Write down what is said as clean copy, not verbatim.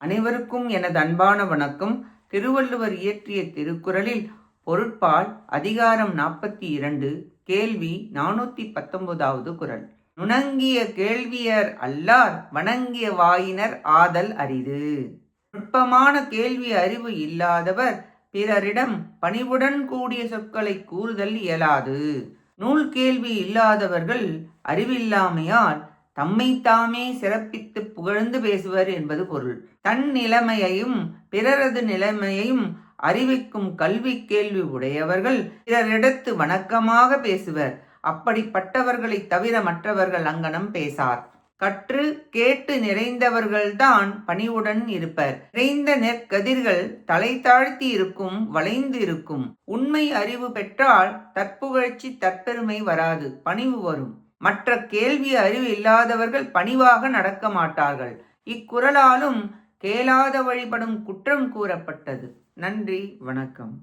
அனைவருக்கும் எனது அன்பான வணக்கம். திருவள்ளுவர் இயற்றிய திருக்குறளில் பொருட்பால் அதிகாரம் 42 கேள்வி 419வது குறள். நுணங்கிய கேள்வியர் அல்லார் வணங்கிய வாயினர் ஆதல் அரிது. நுட்பமான கேள்வி அறிவு இல்லாதவர் பிறரிடம் பணிவுடன் கூடிய சொற்களை கூறுதல் இயலாது. நூல் கேள்வி இல்லாதவர்கள் அறிவில்லாமையால் தம்மைத்தாமே சிறப்பித்து புகழ்ந்து பேசுவர் என்பது பொருள். தன் நிலைமையையும் பிறரது நிலைமையையும் அறிவிக்கும் கல்வி கேள்வி உடையவர்கள் பிறரிடத்து வணக்கமாக பேசுவர். அப்படிப்பட்டவர்களை தவிர மற்றவர்கள் அங்கனம் பேசார். கற்று கேட்டு நிறைந்தவர்கள்தான் பணிவுடன் இருப்பர். நிறைந்த நெற்கதிர்கள் தலை தாழ்த்தி இருக்கும், வளைந்து இருக்கும். உண்மை அறிவு பெற்றால் தற்புகழ்ச்சி தற்பெருமை வராது, பணிவு வரும். மற்ற கேள்வி அறிவு இல்லாதவர்கள் பணிவாக நடக்க மாட்டார்கள். இக்குறளாலும் கேளாத வழிபடும் குற்றம் கூறப்பட்டது. நன்றி, வணக்கம்.